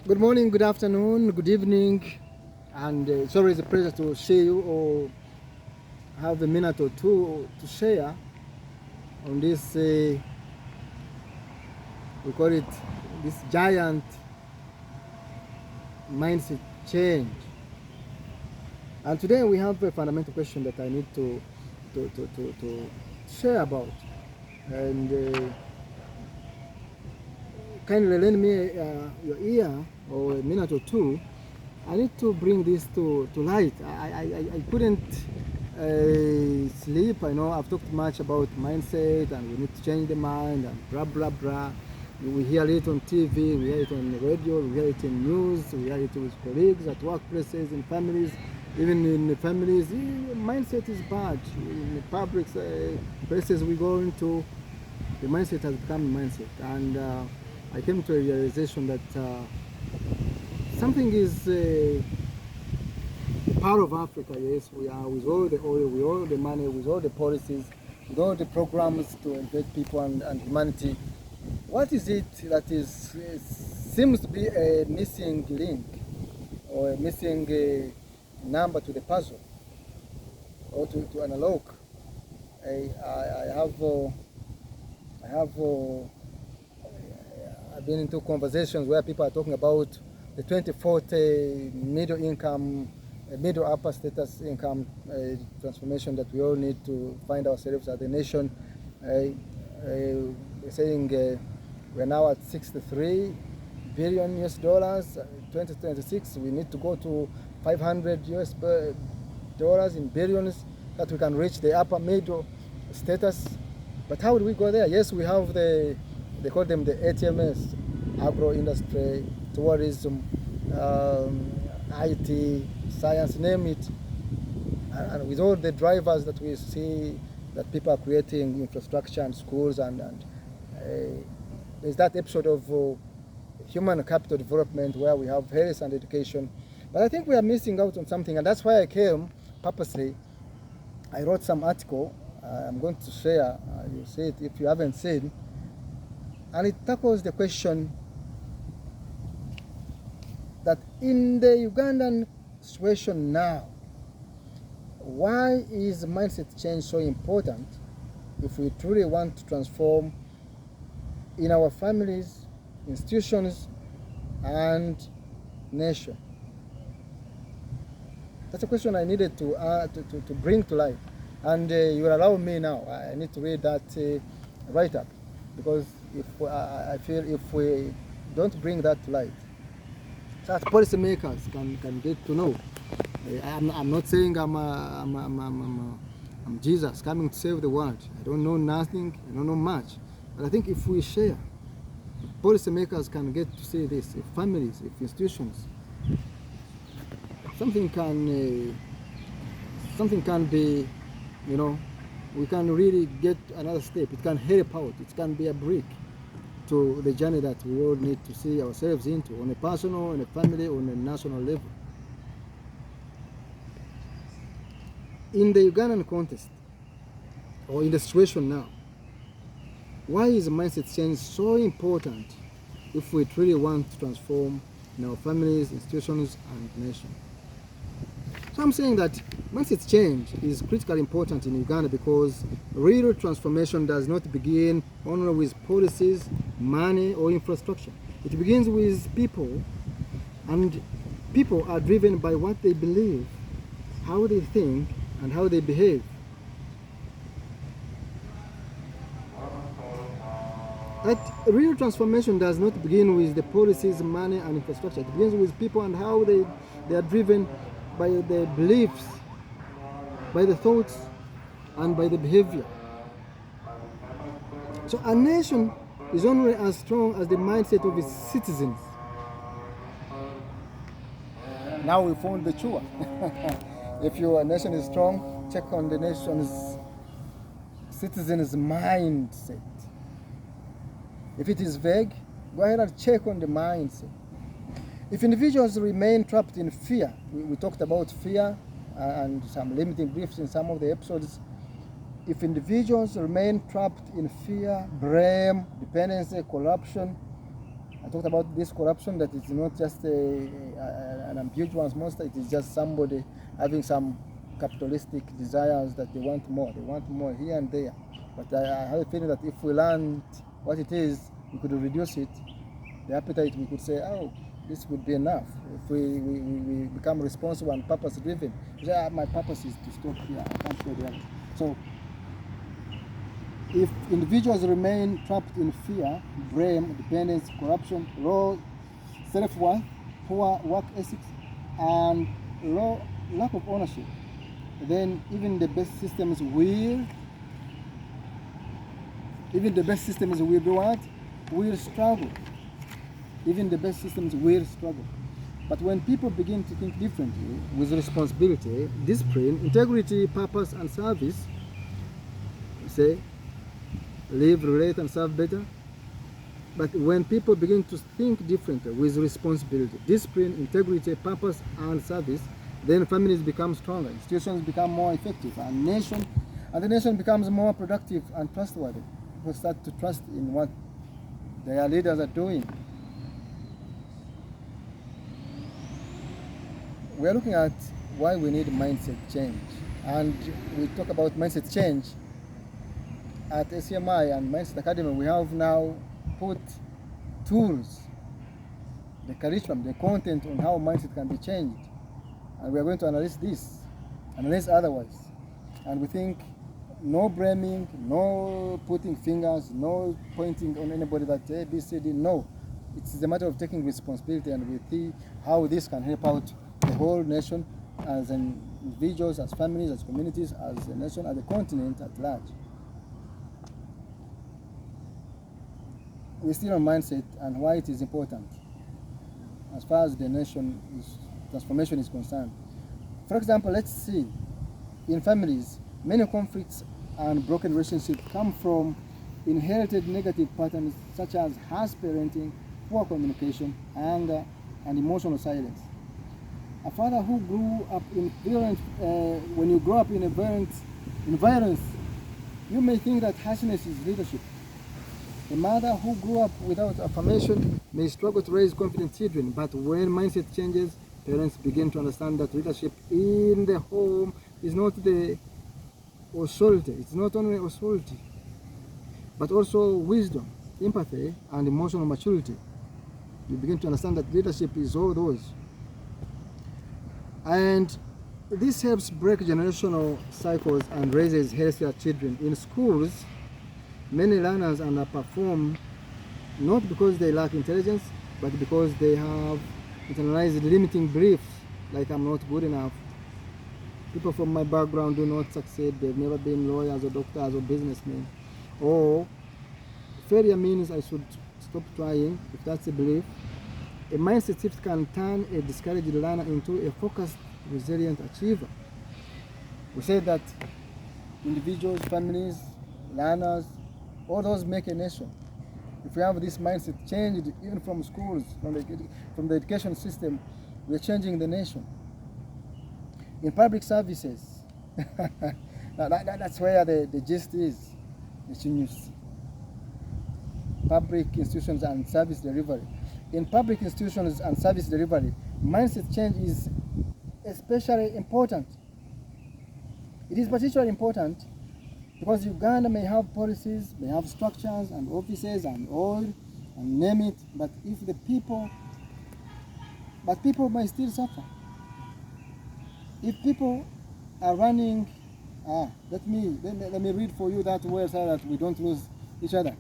Good morning, good afternoon, good evening, and it's always a pleasure to share you or have a minute or two to share on this, we call it this giant mindset change. And today we have a fundamental question that I need to share about. And kindly lend me your ear or a minute or two. I need to bring this to light. I couldn't sleep. I know I've talked much about mindset and we need to change the mind and blah, blah, blah. We hear it on TV, we hear it on the radio, we hear it in news, we hear it with colleagues at workplaces, in families. Even in the families, mindset is bad. In the public places we go into, the mindset has become a mindset. And I came to a realization that something is part of Africa. Yes, we are, with all the oil, with all the money, with all the policies, with all the programs to elevate people and humanity. What is it that seems to be a missing link or a missing number to the puzzle or to analog? I've been into conversations where people are talking about the 2040 middle upper status income transformation that we all need to find ourselves as a nation. We're saying we're now at 63 billion US dollars. 2026 we need to go to 500 US dollars in billions that we can reach the upper middle status. But how do we go there? Yes, we have they call them the ATMS, agro industry, tourism, IT, science, name it. And with all the drivers that we see that people are creating infrastructure and schools and there's that episode of human capital development where we have health and education. But I think we are missing out on something, and that's why I came purposely. I wrote some article. I'm going to share. You see it if you haven't seen. And it tackles the question that in the Ugandan situation now, why is mindset change so important if we truly want to transform in our families, institutions, and nation? That's a question I needed to bring to life. And you will allow me now. I need to read that write-up, because I feel if we don't bring that to light, so that policymakers can get to know. I'm not saying I'm Jesus coming to save the world. I don't know nothing. I don't know much. But I think if we share, if policymakers can get to see this, if families, if institutions, something can be, we can really get another step. It can help out. It can be a brick to the journey that we all need to see ourselves into on a personal, on a family, on a national level. In the Ugandan context, or in the situation now, why is mindset change so important if we truly want to transform in our families, institutions, and nation? So I'm saying that mindset change is critically important in Uganda because real transformation does not begin only with policies, money, or infrastructure. It begins with people, and people are driven by what they believe, how they think, and how they behave. That real transformation does not begin with the policies, money, and infrastructure. It begins with people and how they are driven by the beliefs, by the thoughts, and by the behavior. So a nation is only as strong as the mindset of its citizens. Now we found the truth. If your nation is strong, check on the nation's citizens' mindset. If it is vague, go ahead and check on the mindset. If individuals remain trapped in fear, we talked about fear and some limiting beliefs in some of the episodes. If individuals remain trapped in fear, blame, dependency, corruption, I talked about this corruption, that it's not just an ambiguous monster, it is just somebody having some capitalistic desires that they want more here and there. But I have a feeling that if we learned what it is, we could reduce it. The appetite, we could say, oh, this would be enough. If we become responsible and purpose driven, my purpose is to stop here, I can't go there. So if individuals remain trapped in fear, blame, dependence, corruption, low self-worth, poor work ethics, and low lack of ownership, then even the best systems will do what? Will struggle. Even the best systems will struggle. But when people begin to think differently, with responsibility, discipline, integrity, purpose, and service, say, live, relate, and serve better. But when people begin to think differently with responsibility, discipline, integrity, purpose, and service, then families become stronger, institutions become more effective, and the nation becomes more productive and trustworthy. People start to trust in what their leaders are doing. We are looking at why we need mindset change, and we talk about mindset change at ACMI and Mindset Academy. We have now put tools, the curriculum, the content on how mindset can be changed, and we are going to analyze otherwise. And we think no blaming, no putting fingers, no pointing on anybody that A, B, C, D. No, it's a matter of taking responsibility, and we see how this can help out the whole nation, as individuals, as families, as communities, as a nation, as a continent at large. We're still on mindset and why it is important as far as the nation transformation is concerned. For example, let's see, in families, many conflicts and broken relationships come from inherited negative patterns such as harsh parenting, poor communication, anger, and emotional silence. A father who grew up in violence, when you grow up in a violent environment, you may think that harshness is leadership. A mother who grew up without affirmation may struggle to raise confident children, but when mindset changes, parents begin to understand that leadership in the home is not the authority. It's not only authority, but also wisdom, empathy, and emotional maturity. You begin to understand that leadership is all those. And this helps break generational cycles and raises healthier children. In schools, many learners underperform not because they lack intelligence, but because they have internalized limiting beliefs, like I'm not good enough. People from my background do not succeed. They've never been lawyers or doctors or businessmen. Or failure means I should stop trying, if that's a belief. A mindset shift can turn a discouraged learner into a focused, resilient achiever. We say that individuals, families, learners, all those make a nation. If we have this mindset changed, even from schools, from the education system, we're changing the nation. In public services, that's where the gist is, the news. Public institutions and service delivery. In public institutions and service delivery, mindset change is especially important. It is particularly important because Uganda may have policies, may have structures and offices and oil and name it, but people may still suffer. If people are running, let me read for you that word so that we don't lose each other.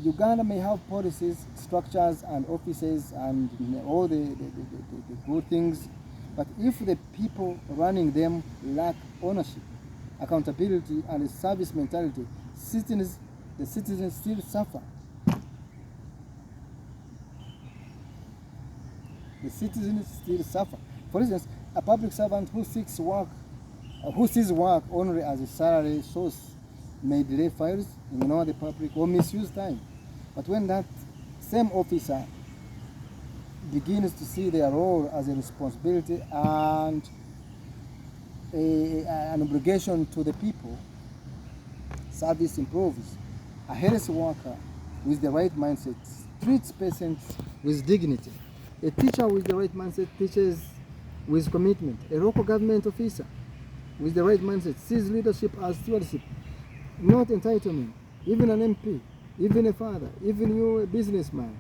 Uganda may have policies, structures, and offices, and all the good things, but if the people running them lack ownership, accountability, and a service mentality, the citizens still suffer. The citizens still suffer. For instance, a public servant who sees work only as a salary source may delay files, ignore the public, or misuse time. But when that same officer begins to see their role as a responsibility and an obligation to the people, service improves. A healthy worker with the right mindset treats patients with dignity. A teacher with the right mindset teaches with commitment. A local government officer with the right mindset sees leadership as stewardship, not entitlement. Even an MP, even a father, even you, a businessman.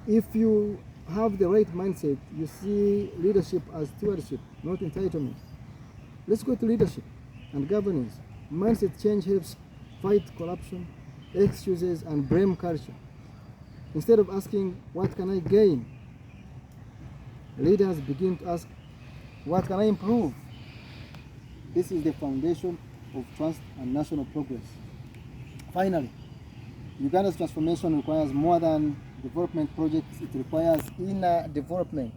If you have the right mindset, you see leadership as stewardship, not entitlement. Let's go to leadership and governance. Mindset change helps fight corruption, excuses, and blame culture. Instead of asking, what can I gain? Leaders begin to ask, what can I improve? This is the foundation of trust and national progress. Finally, Uganda's transformation requires more than development projects. It requires inner development.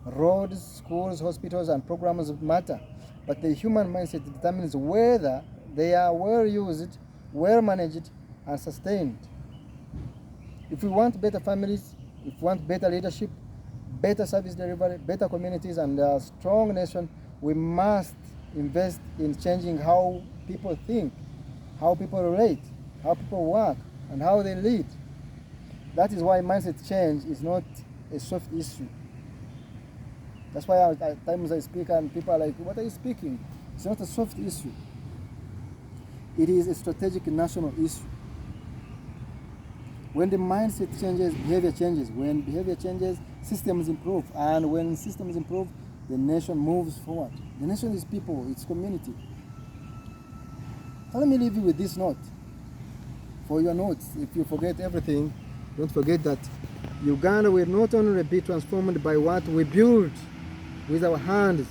Roads, schools, hospitals, and programs matter, but the human mindset determines whether they are well used, well managed, and sustained. If we want better families, if we want better leadership, better service delivery, better communities, and a strong nation, we must invest in changing how people think, how people relate, how people work, and how they lead. That is why mindset change is not a soft issue. That's why at times I speak and people are like, what are you speaking? It's not a soft issue. It is a strategic national issue. When the mindset changes, behavior changes. When behavior changes, systems improve. And when systems improve, the nation moves forward. The nation is people, it's community. So let me leave you with this note. For your notes, if you forget everything, don't forget that Uganda will not only be transformed by what we build with our hands,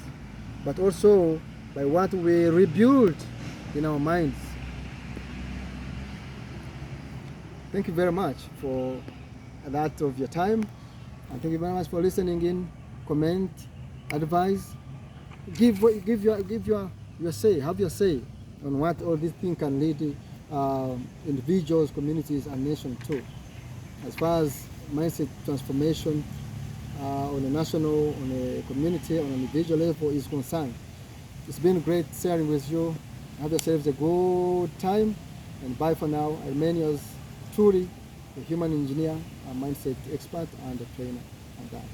but also by what we rebuild in our minds. Thank you very much for that of your time, and thank you very much for listening in. Comment, advise, give your say, have your say on what all these things can lead individuals, communities, and nations to. As far as mindset transformation on a national, on a community, on an individual level is concerned. It's been great sharing with you. Have yourselves a good time, and bye for now. I remain yours truly, a human engineer, a mindset expert, and a trainer and that.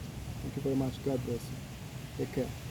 Thank you very much. God bless you. Take care.